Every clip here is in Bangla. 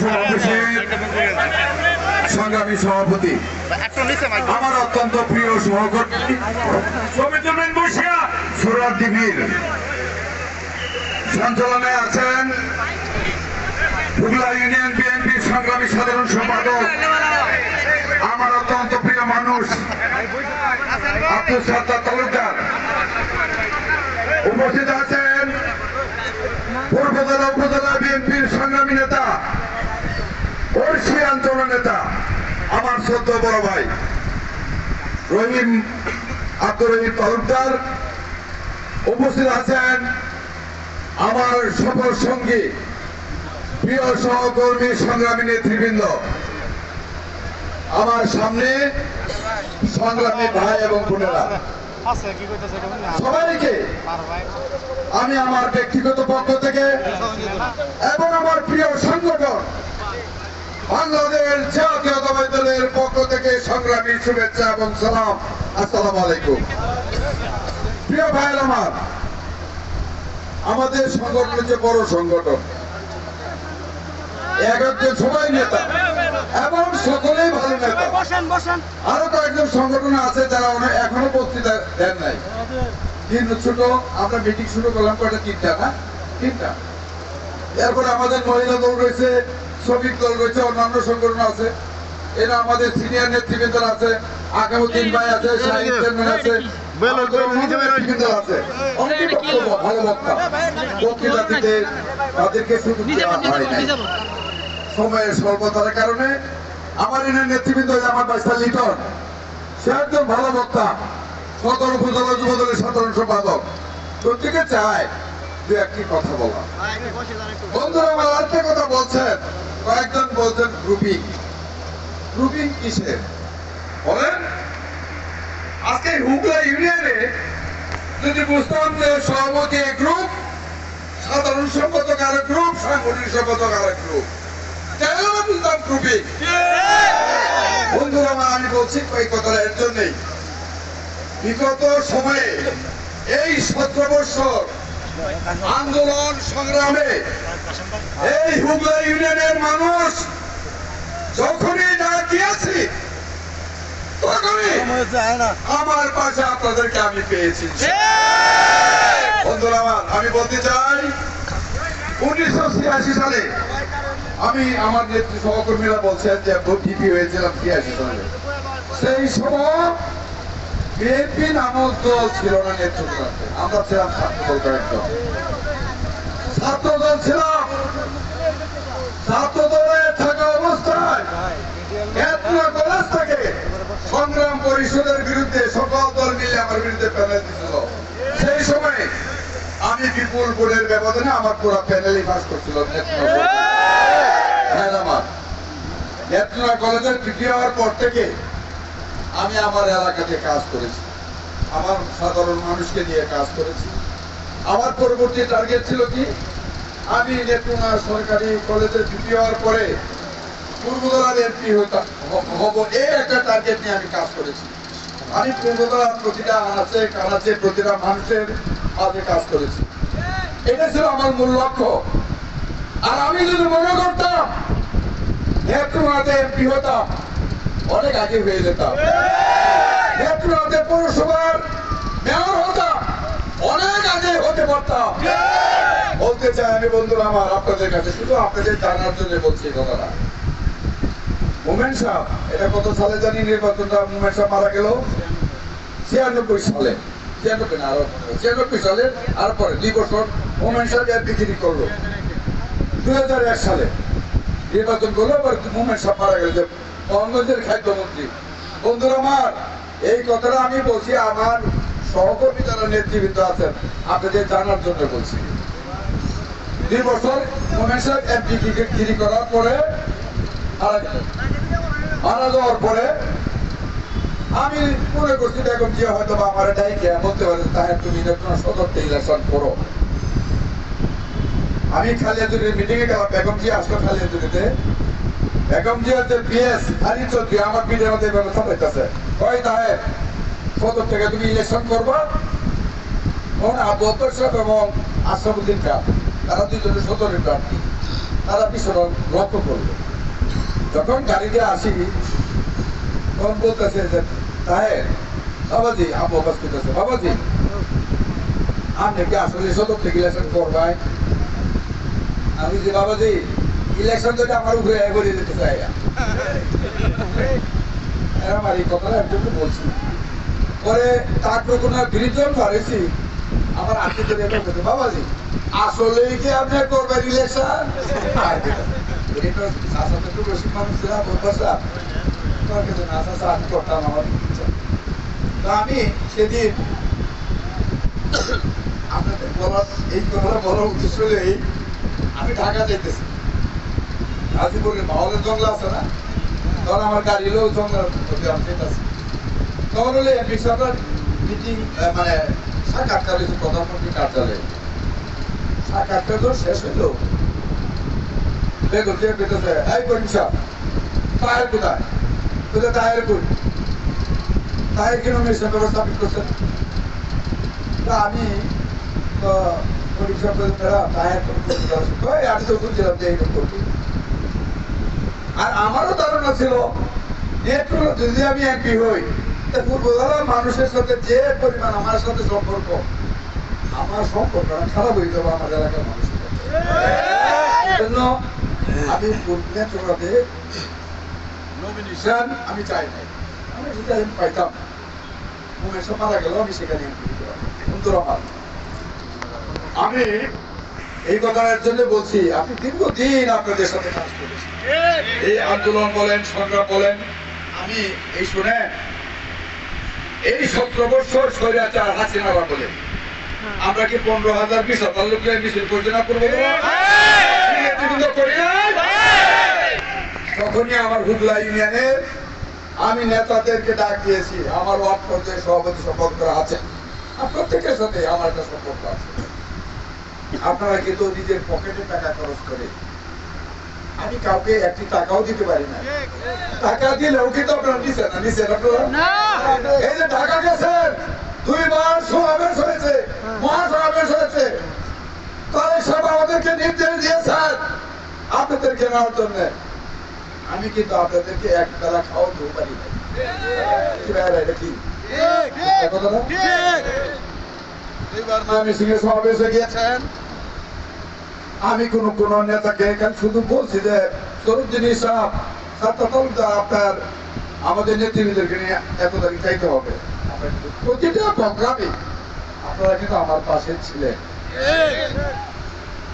সমাবেশের সংগ্রামী সভাপতি, আমার অত্যন্ত প্রিয় সহকর্মী সুরাদ্দিবীর সঞ্চালনে আছেন হুগলা ইউনিয়ন বিএনপির সংগ্রামী সাধারণ সম্পাদক, আমার অত্যন্ত প্রিয় মানুষ আব্দুল সাত্তার তালুকদার। উপস্থিত আছেন পূর্বজেলা উপজেলা বিএনপির সংগ্রামী নেতা, বর্ষী অঞ্চল নেতা, আমার শ্রদ্ধ বড় ভাই রহিম আব্দুর রহিম তালুকদার। উপস্থিত আছেন আমার সকল সঙ্গী, প্রিয় সহকর্মী, সংগ্রামী নেতৃবৃন্দ। আমার সামনে সংগ্রামী ভাই এবং বোনেরা, সবাইকে আমি আমার ব্যক্তিগত পক্ষ থেকে এবং আমার প্রিয় সংগঠন বাংলাদেশ জাতীয়তাবাদী দলের পক্ষ থেকে সংগ্রামী শুভেচ্ছা এবং সালাম। আসসালামু আলাইকুম। প্রিয় ভাইয়ের আমার, আমাদের সংগঠন হচ্ছে বড় সংগঠন, একজন সবাই নেতা এবং সকলেই ভালো নেতা। আরো কয়েকজন সংগঠন আছে যারা এখনো বক্তৃতা দেন নাই। কিন্তু ছোট আমরা মিটিং শুরু করলাম কয়টা, তিনটা। এরপরে আমাদের মহিলা দল রয়েছে, শ্রমিক দল রয়েছে, অন্যান্য সংগঠন আছে। এরা আমাদের সিনিয়র নেতৃবৃন্দ আছে, আকামুদ্দিন ভাই আছে, শাহিদ চেয়ারম্যান আছে, ভালো বক্তা। বক্তৃতা দিতে তাদেরকে সুযোগ দেওয়া হয় নাই সময়ের স্বল্পতার কারণে। আমার এখানে নেতৃবৃন্দ আমার বাইশটা লিটন, সে একজন ভালো বক্তা, সদর উপজেলা যুব দলের সাধারণ সম্পাদক। প্রত্যেকে চায় দু একটি কথা বলা। বন্ধুরা আমার আরেকটা কথা বলছেন, কয়েকজন বলছেন গ্রুপিং কিসের বলেন? আজকে হুগলা ইউনিয়নে যদি বুঝতাম যে সভাপতি এক গ্রুপ, সাধারণ সম্পাদক আরেক গ্রুপ, সাংগঠনিক সম্পাদক আরেক গ্রুপ, বুঝতাম গ্রুপিং। বন্ধুরা আমার, আমি বলছি এই কথাটা এর জন্যই, বিগত সময়ে এই 17 বছর আন্দোলন সংগ্রামে এই হুগলা ইউনিয়নের মানুষ যখনই ডাক দিয়েছি আমার পাশে আপনাদেরকে আমি পেয়েছি। বন্ধুরা আমার, আমি বলতে চাই 1986 সালে আমি, আমার নেত্রী সহকর্মীরা বলছেন যে ভিপি হয়েছিলাম 86 সালে। সেই সময় বিএনপি নামক দল ছিল না নেতৃত্বে, আমরা ছিলাম ছাত্রদল। কয়েকজন ছাত্রদল ছিলাম। ছাত্রদলে থাকা অবস্থায় কলেজ থেকে সংগ্রাম পরিষদের বিরুদ্ধে সকল দল মিলে আমার বিরুদ্ধে প্যানেল দিচ্ছিল। সেই সময় আমি বিপুল ভোটের ব্যবধানে আমার পুরো প্যানেলই পাস করছিল। নেত্রকোনা কলেজের তৃতীয় হওয়ার পর থেকে আমি আমার এলাকাতে কাজ করেছি, আমার সাধারণ মানুষকে নিয়ে কাজ করেছি। আমার পরবর্তী টার্গেট ছিল কি, আমি নেত্রকোনা সরকারি কলেজের তৃতীয় হওয়ার পরে পূর্বদলার এমপি হব, এই একটা টার্গেট নিয়ে আমি কাজ করেছি। আমি পূর্বদলার প্রতিটা আনাচে কানাচে প্রতিটা মানুষের মাঝে কাজ করেছি। এটা ছিল আমার মূল লক্ষ্য। আর আমি যদি মনে করতাম নেত্রকোনাতে এমপি হতাম, অনেক আগে হয়ে যেতাম। নেত্রকোনাতে পৌরসভার মেয়র হতাম, অনেক আগে হতে পারতাম। বলতে চাই আমি, বন্ধুরা আমার, আপনাদের কাছে শুধু আপনাদের জানার জন্য বলছি কথাটা। মোমেন সাহেব, এটা কত সালে জানি নির্বাচনটা মোমেন সাহেব মারা গেল? 96 সালে, 96 সালে। আর পরে 2 বছর মোমেন সাহেব এমপিগিরি করলো। 2001 সালে নির্বাচন করলো, আবার মোমেন সাহেব মারা গেল, কংগ্রেসের খাদ্যমন্ত্রী। বন্ধুরা আমার, এই কথাটা আমি বলছি আমার সহকর্মী যারা নেতৃবৃন্দ আছেন আপনাদের জানার জন্য বলছি। 2 বছর মোমেন সাহেব এমপিগিরি করার পরে মারা যাওয়ার পরে আমি মনে করছি বেগম জিয়া হয়তো বা আমার ডাইকে বলতে পারে, তাহলে তুমি সদরতে ইলেকশন করো। আমি খালিয়াজুরির মিটিং এ গেলাম, বেগম জিয়া আসলো খালিয়াজুরিতে। বেগম জিয়ার যে পিএস হারিন চৌধুরী আমার পিঠের মধ্যে ব্যবস্থা পাইতেছে, কয় তাহে সদর থেকে তুমি ইলেকশন করবা। আবু বকর সাহেব এবং আশরাফুদ্দিন খান, তারা দুজনের সদরের প্রার্থী। তারা পিছনে লক্ষ্য করলো। যখন গাড়ি দিয়ে আসি তখন বলতেছে যে তাহের বাবাজি, আবু আব্বাস করতেছে, বাবাজি আপনি কি আসলে সদর থেকে ইলেকশন করবেন? আমি যে বাবাজি ইলেকশন যদি আমার উপরে করে দিতে চাই, আমার এই কথাটা একজনকে বলছি। পরে তারপর কোনো বিরোধন করেছি, আমার আত্মীয় বলতে বাবাজি আসলেই কি আপনি করবেন ইলেকশন? একটু বেশি মানুষ ছিলাম, আমি করতাম আমার ইচ্ছা। তো আমি সেদিন আপনাদের বলার এই কথাটা বলার উদ্দেশ্য হলে আমি ঢাকা যেতেছি, গাজীপুরের মাহলের জঙ্গল আছে না, তখন আমার গাড়ি হলেও জঙ্গলের মধ্যে আমি যেতেছি। তখন হলে এমপি সাহেবের মিটিং মানে সাক্ষাৎকার হয়েছে প্রধানমন্ত্রী কার্যালয়ে। সাক্ষাৎকার তো শেষ হইলো, বেগম চেয়ে পেতেছে, এই করিম সাহেব তাহের কোথায়? কোথায় তাহের করি? তাহের কি নমিনেশন ব্যবস্থা আপনি করছেন? তা আমি তো করিম সাহেব তাহের আমি তো বুঝছিলাম যে এইরকম করবি। আর আমারও ধারণা ছিল যদি আমি এমপি হই, পূর্ববেলা মানুষের সাথে যে পরিমাণ আমার সাথে সম্পর্ক, আমার সম্পর্কটা খারাপ হয়ে যাবো আমার এলাকার মানুষের সাথে। জন্য আমি নেত্রকোনাতে নমিনেশন আমি চাই নাই, আমি যেটা পাইতাম উমেশ মারা গেল আমি সেখানে আমি এই কথার জন্য বলছি, আপনি দীর্ঘদিন আপনাদের সাথে কাজ করেছেন, এই আন্দোলন বলেন সংগ্রাম বলেন। আমি এই শুনেন এই 17 বছর স্বৈরাচার হাসিনারা বলে আমরা কি 15,000 20,000 লোক মিছিল পরিচালনা করবো? তখনই আমার হুগলা ইউনিয়নের আমি নেতাদেরকে ডাক দিয়েছি, আমার ওয়ার্ড পর্যায়ে সভাপতি সম্পাদকরা আছেন, প্রত্যেকের সাথে আমার একটা সম্পর্ক আছে। আপনারা কিন্তু নিজের পকেটে টাকা খরচ করে, আমি কাউকে একটি টাকাও দিতে পারি না। টাকা দিলেও কিন্তু আপনারা নিচ্ছেন না, নিচ্ছেন আপনারা? এই যে ঢাকা গেছেন 2 বার সমাবেশ হয়েছে, মহাসমাবেশ হয়েছে, তারা সব আমাদেরকে নির্দেশ দিয়েছেন আপনাদেরকে নেওয়ার জন্য। আমি কিন্তু আপনাদেরকে এক বেলা খাওয়া দিতে পারি না। সমাবেশে গিয়েছেন, আমি কোন নেতাকে শুধু বলছি যে সরুদ্দিন সাহেব আপনার আমাদের নেতৃবৃন্দকে নিয়ে এত তারিখ চাইতে হবে। প্রতিটা প্রোগ্রামে আপনারা কিন্তু আমার পাশে ছিলেন।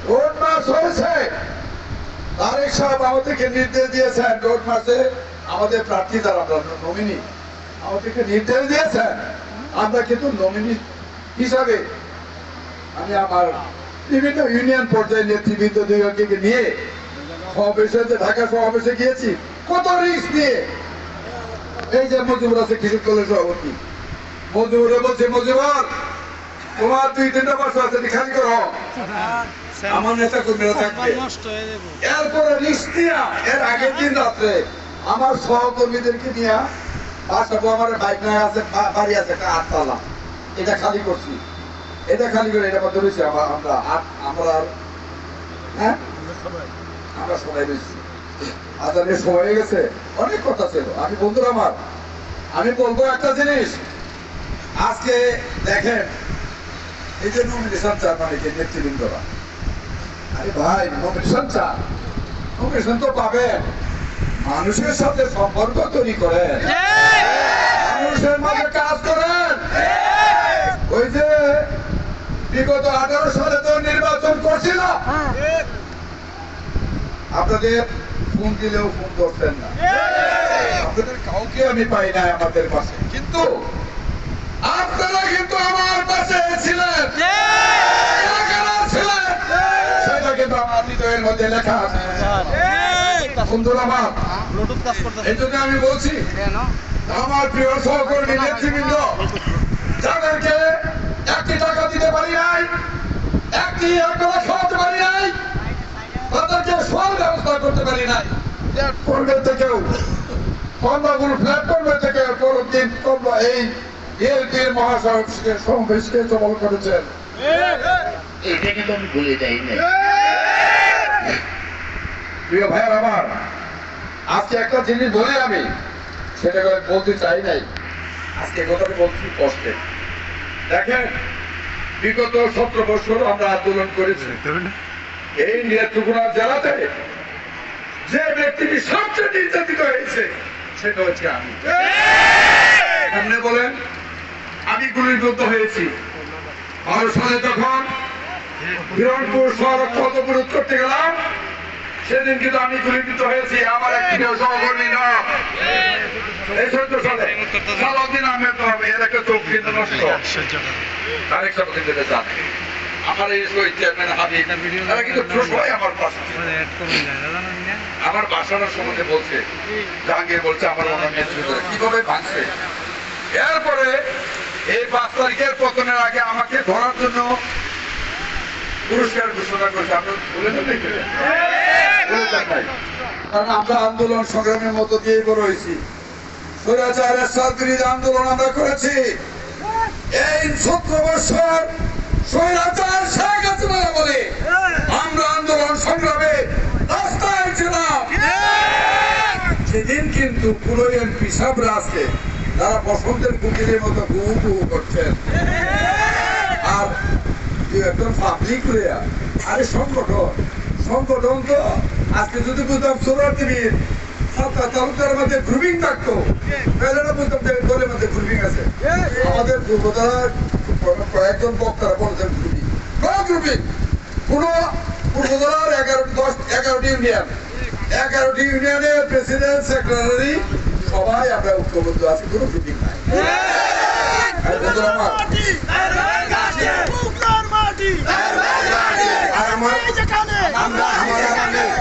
রোড মার্চ হয়েছে, তারেক সাহেব আমাদেরকে নির্দেশ দিয়েছেন, রোড মার্চে আমাদের প্রার্থী যারা নমিনি আমাদেরকে নির্দেশ দিয়েছেন, আমরা কিন্তু নমিনি হিসাবে আমি আমার বিভিন্ন ইউনিয়ন পর্যায়ে নেতৃবৃন্দ দুইজনকে নিয়ে সমাবেশে, ঢাকা সমাবেশে গিয়েছি, কত রিস্ক নিয়ে। এই যে মজিবুর আছে কৃষক কলেজ সভাপতি, মজিবুরে বলছে মজিবুর তোমার 2-3টা বছর আছে খালি করো, আমার নেতা কর্মীরা থাকবে। এরপরে রিস্ক নিয়ে এর আগের দিন রাত্রে আমার সহকর্মীদেরকে নিয়ে বাসাবো, আমার বাইক নয় আছে, বাড়ি আছে একটা 8তলা, এটা খালি করছি, এটা খালি করে এটা মধ্যে রয়েছে আমরা হ্যাঁ আমরা সবাই রয়েছি। আজানের সময় হয়ে গেছে, অনেক কথা ছিল। আমি বন্ধুরা আমার, আমি বলবো একটা জিনিস, আজকে দেখেন এই যে নমিনেশন চান মানে যে নেতৃবৃন্দরা, আরে ভাই নমিনেশন চান, নমিনেশন তো পাবেন, মানুষের সাথে সম্পর্ক তৈরি করেন, মানুষের মাঝে কাজ করেন। ওই যে বিগত 18 সালে তো নির্বাচন করছিল, আপনাদের ফোন দিলেও ফোন করতেন না, আপনাদের কাউকে আমি পাই নাই আমাদের পাশে, কিন্তু আপনারা কিন্তু আমার পাশে ছিলেন, সেটা কিন্তু আমার হৃদয়ের মধ্যে লেখা আছে। বন্ধুরা আমার, এই জন্য আমি বলছি আমার প্রিয় সহকর্মী নেতৃবৃন্দ, যাদেরকে একটি টাকা দিতে পারি নাই, একটি একবেলা খাওয়াতে পারি নাই, তাদেরকে সব ব্যবস্থা করতে পারি নাই, কর্মের থেকেও কমলাগুলো প্ল্যাটফর্মের থেকে পরের দিন কমলা এই বিএনপির মহাসমাবেশকে সমাবেশকে সফল করেছেন, এটা কিন্তু আমি ভুলে যাই না। প্রিয় ভাইয়ার আমার, আজকে একটা জিনিস বলি আমি, সেটা বলতে চাই নাই, আজকে কথাটা বলছি কষ্টে। দেখেন, বিগত 17 বছর আমরা আন্দোলন করেছি এই নেত্রকোনা জেলাতে। যে ব্যক্তিটি সবচেয়ে নির্যাতিত হয়েছে সেটা হচ্ছে আমি। সামনে বলেন, আমি গুলিবিদ্ধ হয়েছি 12 সালে যখন হিরণপুর শহর অবরোধ করতে গেলাম, সেদিন কিন্তু আমি গুলিবিদ্ধ হয়েছি। আমার একটি সহকর্মী নয়, এই 14 সালে সালাউদ্দিন আহমেদ হবে, এর একটা চোখ কিন্তু নষ্ট, তারেক সাহেব কিন্তু এটা জানে। আমার এই শহীদ চেয়ারম্যান হাবিব, তারা কিন্তু সবাই আমার পাশে ছিল। আমার বাসানোর সম্বন্ধে বলছে, জাহাঙ্গীর বলছে আমার মনে নেতৃত্ব কিভাবে ভাঙছে। এরপরে এই 5 তারিখের পতনের আগে আমাকে ধরার জন্য পুরস্কার ঘোষণা করেছে। আপনি বলে তো দেখলেন, কারণ আমরা আন্দোলন সংগ্রামের মতো দিয়ে বড় হয়েছি। স্বৈরাচারের বিরোধী আন্দোলন আমরা করেছি। এই 17 বছর স্বৈরাচার শেখ হাসিনা বলে আমরা আন্দোলন সংগ্রামে রাস্তায় ছিলাম। সেদিন কিন্তু পুরো এমপি সাহেবরা আছে, তারা বসন্তের কুকিরের মতো গুহু গুহু করছেন। আর একদম পাবলিক হইয়া, আরে সংগঠন তো আজকে যদি বুঝতাম সোলার টিভির তালুকদারের মধ্যে গ্রুপিং থাকতো, তাহলে না বুঝতাম যে দলের মধ্যে গ্রুপিং আছে। আমাদের পূর্বতলার কয়েকজন বক্তারা বলছেন গ্রুপিং, কোন পূর্বতলার 11টি ইউনিয়ন, 11টি ইউনিয়নের প্রেসিডেন্ট সেক্রেটারি সবাই আমরা ঐক্যবদ্ধ আছি, কোনো গ্রুপিং নাই।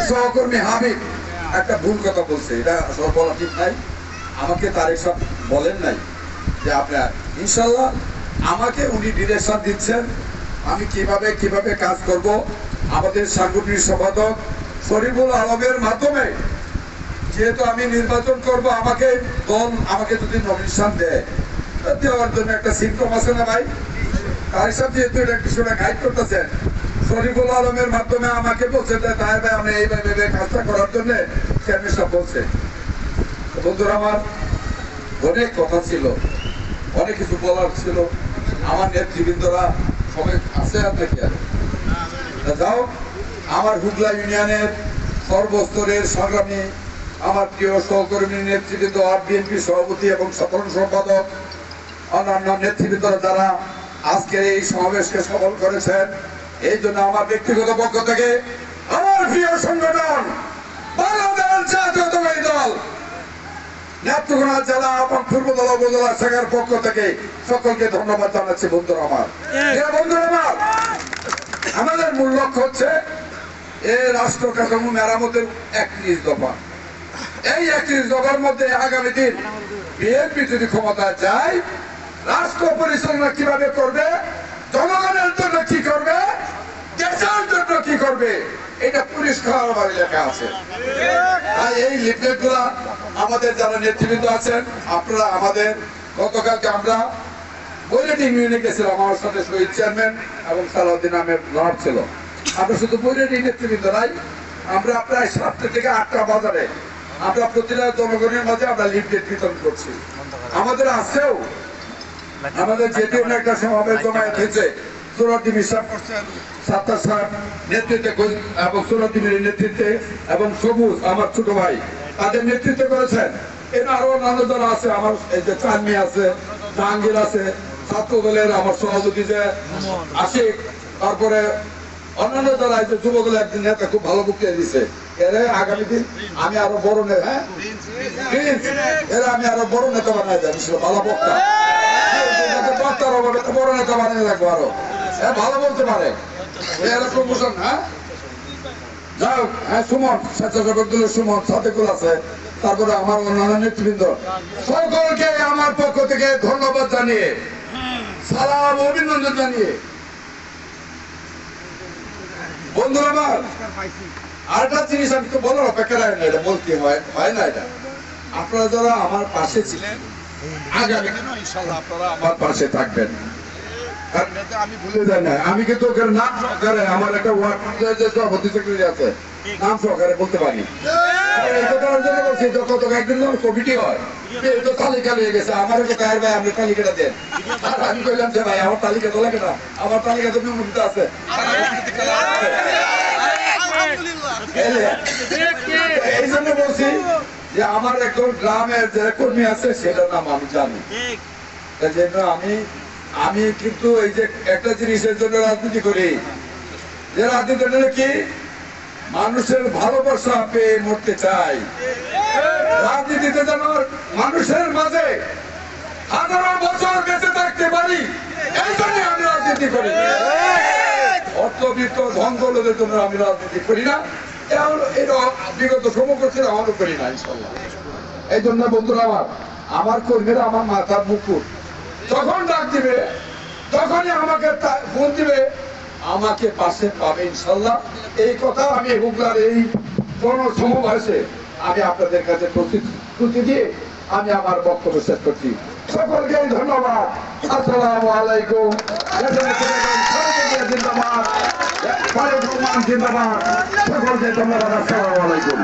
সহকর্মী হাবিব একটা ভুল কথা বলছে, এটা আসলে বলা ঠিক নাই। আমাকে তারেক সাহেব বলেন নাই যে আপনার, ইনশাল্লাহ আমাকে উনি ডিরেকশন দিচ্ছেন আমি কিভাবে কাজ করব। আমাদের সাংগঠনিক সম্পাদক শরীফুল আলমের মাধ্যমে যেহেতু আমি নির্বাচন করব, আমাকে যদি নমিনেশন দেওয়ার জন্য একটা সিম্পটম আছে না ভাই? তারেক সাহেব যেহেতু এটা কিছুটা গাইড করতেছেন, শরীফুল আলমের মাধ্যমে আমাকে বলছে তাই ভাই আমি এইভাবে কাজটা করার জন্য চেয়ারম্যান সাহেব বলছে। বন্ধুরা আমার, অনেক কথা ছিল, অনেক কিছু বলার ছিল। আমার নেতৃবৃন্দরা সবাই আছে আপনাকে যাও, আমার হুগলা ইউনিয়নের সর্বস্তরের সংগ্রামী আমার প্রিয় সহকর্মী নেতৃবৃন্দ, আর বিএনপি সভাপতি এবং সাধারণ সম্পাদক, অন্যান্য নেতৃবৃন্দরা যারা আজকের এই সমাবেশকে সফল করেছেন, এই জন্য আমার ব্যক্তিগত পক্ষ থেকে আমার প্রিয় সংগঠন বাংলাদেশ জাতীয়তাবাদী দল নেত্রকোনা জেলা এবং পূর্বতলা উপজেলা শাখার পক্ষ থেকে সকলকে ধন্যবাদ জানাচ্ছি। বন্ধুরা আমার, আমাদের মূল লক্ষ্য হচ্ছে এই রাষ্ট্র কাঠামো মেরামতের 31 দফা। এই 31 দফার মধ্যে আগামী দিন বিএনপি যদি ক্ষমতায় যায়, রাষ্ট্র পরিচালনা কিভাবে করবে, জনগণের জন্য কি করবে, দেশের জন্য কি করবে, এটা পরিষ্কার ভাবে লেখা আছে। তাই এই লিফলেট গুলা আমাদের যারা নেতৃবৃন্দ আছেন, আপনারা আমাদের গতকালকে আমরা বৈরাটিং ইউনিয়নে গেছিলাম, আমার সাথে শহীদ চেয়ারম্যান এবং সালাউদ্দিন আহমেদ নর ছিল। আমরা শুধু বৈরাটিং নেতৃবৃন্দ নাই, আমরা প্রায় 7টা থেকে 8টা বাজারে আমরা প্রতিটা জনগণের মাঝে আমরা লিফলেট বিতরণ করছি। আমাদের আছেও, আমাদের যেদিন একটা সমাবেশ জমায়েত হয়েছে, সুরাদ্দিন ইসলাম করছেন, সাত্তার সাহেব নেতৃত্বে এবং সুরাদ্দিনের নেতৃত্বে এবং সবুজ আমার ছোট ভাই তাদের নেতৃত্বে করেছেন। এরা আরো অন্যান্য যারা আছে, আমার এই যে চানমি আছে, জাহাঙ্গীর আছে, ছাত্র দলের আমার সভাপতি যে আশিক, তারপরে অন্যান্য যারা এই যে যুব দলের একদিন নেতা খুব ভালো বক্তৃতা দিচ্ছে। এরা আগামী দিন আমি আরো বড় নেতা, এরা আমি আরো বড় নেতা বানাই যাই, ভালো বক্তা বক্তার অভাবে বড় নেতা বানিয়ে রাখবো আরো। ভালো বলতে পারে, প্রমোশন। হ্যাঁ, যাও। হ্যাঁ, সুমন স্বেচ্ছাসেবক দলের সুমন সাদেকুল আছে, তারপরে আমার অন্যান্য নেতৃবৃন্দ সকলকে আমার পক্ষ থেকে ধন্যবাদ জানিয়ে, সালাম অভিনন্দন জানিয়ে, বন্ধুরা আমার আরেকটা জিনিস আমি তো বলার অপেক্ষা রাখি না, এটা বলতে হয় না। এটা আপনারা যারা আমার পাশে ছিলেন, আগামী দিনে ইনশাআল্লাহ আপনারা আমার পাশে থাকবেন। আমি ভুলে যাই না, আমি কিন্তু ওখানে নাম সহকারে আমার একটা ওয়ার্ড পঞ্চায়েতের সভাপতি সেক্রেটারি আছে, নাম সহকারে বলতে পারি। এই কথার জন্য বলছি, কত একদিন কমিটি হয়, এই তো তালিকা নিয়ে গেছে, আমার তো গায়ের ভাই আপনি তালিকাটা দেন। আর আমি কইলাম যে ভাই আমার তালিকা তো লাগে না, আমার তালিকা তো নিয়মিত আছে। এই জন্য বলছি যে আমার একজন গ্রামের যে কর্মী আছে সেটার নাম আমি জানি। এই জন্য আমি কিন্তু এই যে একটা জিনিসের জন্য রাজনীতি করি, যে রাজনীতি হলো কি মানুষের ভালোবাসা পেয়ে মরতে চাই। রাজনীতিতে যেন মানুষের মাঝে হাজারো বছর বেঁচে থাকতে পারি, এই জন্য আমি রাজনীতি করি। অর্থবিত্ত ধন দৌলতের জন্য আমি রাজনীতি করি না, এটা বিগত সমগ্র ছিল আমারও করি না ইনশাল্লাহ। এই জন্য বন্ধুরা আমার কর্মীরা আমার মাথার মুকুট, যখন ডাক দিবে তখনই আমাকে ফোন দিবে, আমাকে পাশে পাবে ইনশাল্লাহ। এই কথা আমি হুগলার এই জনসমাবেশে আমি আপনাদের কাছে প্রতিশ্রুতি দিয়ে আমি আমার বক্তব্য শেষ করছি। সকলকে ধন্যবাদ। আসসালামু আলাইকুম। জিন্দাবাদ, জিন্দাবাদ, সকলকে ধন্যবাদ। আসসালামু আলাইকুম।